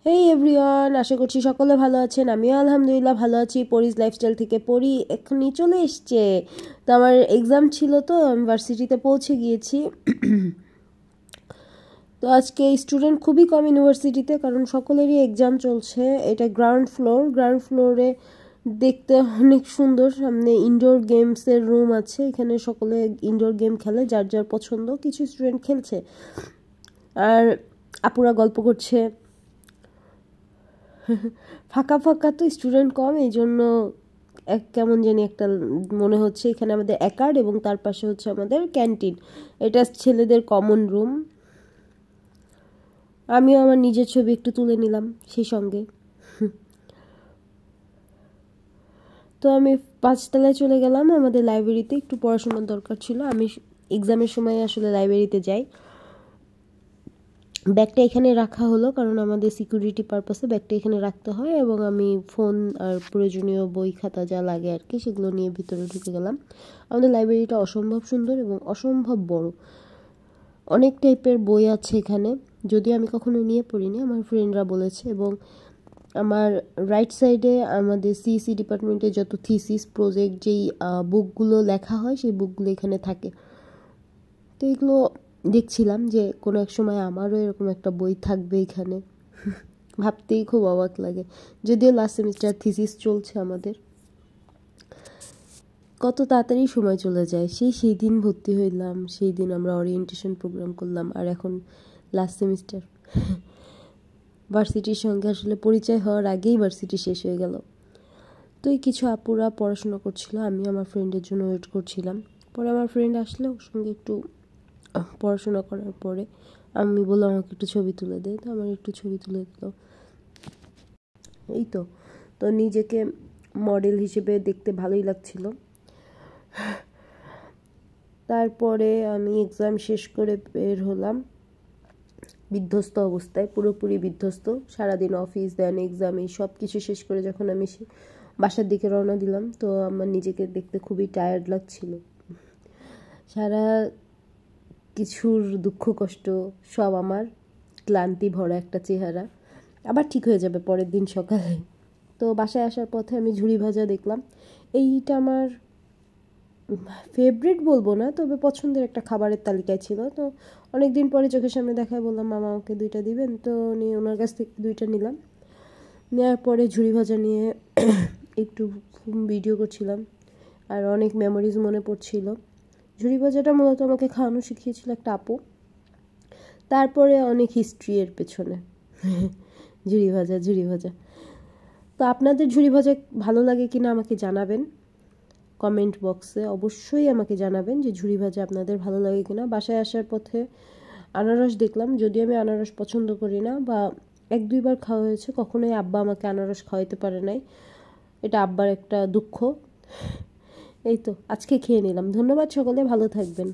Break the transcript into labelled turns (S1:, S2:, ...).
S1: হেই everyone, আশা করছি সকলে ভালো আছেন। আমিও আলহামদুলিল্লাহ ভালো আছি। পরিজ লাইফস্টাইল থেকে পড়ি এখনই চলে এসছে। তো আমার এক্সাম ছিল, তো আমি ভার্সিটিতে পৌঁছে গিয়েছি। তো আজকে স্টুডেন্ট খুবই কম ইউনিভার্সিটিতে, কারণ সকলেরই এক্সাম চলছে। এটা গ্রাউন্ড ফ্লোরে দেখতে অনেক সুন্দর। সামনে ইনডোর গেমসের রুম আছে, এখানে সকলে ইনডোর গেম খেলে, যার যার পছন্দ। কিছু স্টুডেন্ট খেলছে আর আপুরা গল্প করছে। ফাঁকা ফাঁকা তো, স্টুডেন্ট কম, এই জন্য কেমন জানি একটা মনে হচ্ছে। এখানে আমাদের অ্যাকার্ড এবং তার পাশে হচ্ছে আমাদের ক্যান্টিন। এটা ছেলেদের কমন রুম। আমিও আমার নিজের ছবি একটু তুলে নিলাম সেই সঙ্গে। তো আমি 5 তলায় চলে গেলাম আমাদের লাইব্রেরিতে, একটু পড়াশোনার দরকার ছিল। আমি এক্সামের সময় আসলে লাইব্রেরিতে যাই। ব্যাগটা এখানে রাখা হলো, কারণ আমাদের সিকিউরিটি পারপাসে ব্যাগটা এখানে রাখতে হয়। এবং আমি ফোন আর প্রয়োজনীয় বই খাতা যা লাগে আর কি, সেগুলো নিয়ে ভিতরে ঢুকে গেলাম। আমাদের লাইব্রেরিটা অসম্ভব সুন্দর এবং অসম্ভব বড়। অনেক টাইপের বই আছে এখানে, যদিও আমি কখনো নিয়ে পড়িনি, আমার ফ্রেন্ডরা বলেছে। এবং আমার রাইট সাইডে আমাদের সিইসি ডিপার্টমেন্টে যত থিসিস প্রজেক্ট যেই বুকগুলো লেখা হয়, সেই বুকগুলো এখানে থাকে। তো এগুলো দেখছিলাম যে কোনো এক সময় আমারও এরকম একটা বই থাকবে এখানে। ভাবতেই খুব অবাক লাগে। যদিও লাস্ট সেমিস্টার থিসিস চলছে আমাদের। কত তাড়াতাড়ি সময় চলে যায়। সেই দিন ভর্তি হইলাম, সেই দিন আমরা ওরিয়েন্টেশন প্রোগ্রাম করলাম, আর এখন লাস্ট সেমিস্টার। ভার্সিটির সঙ্গে আসলে পরিচয় হওয়ার আগেই ভার্সিটি শেষ হয়ে গেল। তো এই কিছু আপুরা পড়াশোনা করছিল, আমি আমার ফ্রেন্ডের জন্য ওয়েট করছিলাম। পরে আমার ফ্রেন্ড আসলে, ওর সঙ্গে একটু পড়াশোনা করার পরে আমি বললাম আমাকে একটু ছবি তুলে দে। তো আমার একটু ছবি তুলে দিল। এই তো তো নিজেকে মডেল হিসেবে দেখতে ভালোই লাগছিল। তারপরে আমি এক্সাম শেষ করে বের হলাম বিধ্বস্ত অবস্থায়, পুরোপুরি বিধ্বস্ত। সারাদিন অফিস দেন এক্সাম, এই সব কিছু শেষ করে যখন আমি বাসার দিকে রওনা দিলাম, তো আমার নিজেকে দেখতে খুবই টায়ার্ড লাগছিল। সারা কিছুর দুঃখ কষ্ট সব আমার ক্লান্তি ভরা একটা চেহারা। আবার ঠিক হয়ে যাবে পরের দিন সকালে। তো বাসায় আসার পথে আমি ঝুড়ি ভাজা দেখলাম। এইটা আমার ফেভারিট বলবো না, তবে পছন্দের একটা খাবারের তালিকায় ছিল। তো অনেক দিন পরে চোখের সামনে দেখায় বললাম, মামা আমাকে 2টা দিবেন। তো উনি ওনার কাছ থেকে 2টা নিলাম। নেওয়ার পরে ঝুড়ি ভাজা নিয়ে একটু ভিডিও করছিলাম, আর অনেক মেমোরিজ মনে পড়ছিল। ঝুড়ি ভাজাটা মূলত আমাকে খাওয়ানো শিখিয়েছিল একটা আপু। তারপরে অনেক হিস্ট্রি এর পেছনে। ঝুড়ি ভাজা। তো আপনাদের ঝুড়ি ভাজা ভালো লাগে কিনা আমাকে জানাবেন কমেন্ট বক্সে। অবশ্যই আমাকে জানাবেন যে ঝুড়ি ভাজা আপনাদের ভালো লাগে কিনা। বাসায় আসার পথে আনারস দেখলাম, যদিও আমি আনারস পছন্দ করি না, বা 1-2বার খাওয়া হয়েছে, কখনোই আব্বা আমাকে আনারস খাওয়াইতে পারে নাই। এটা আব্বার একটা দুঃখ। এই তো আজকে খেয়ে নিলাম। ধন্যবাদ, সকলে ভালো থাকবেন।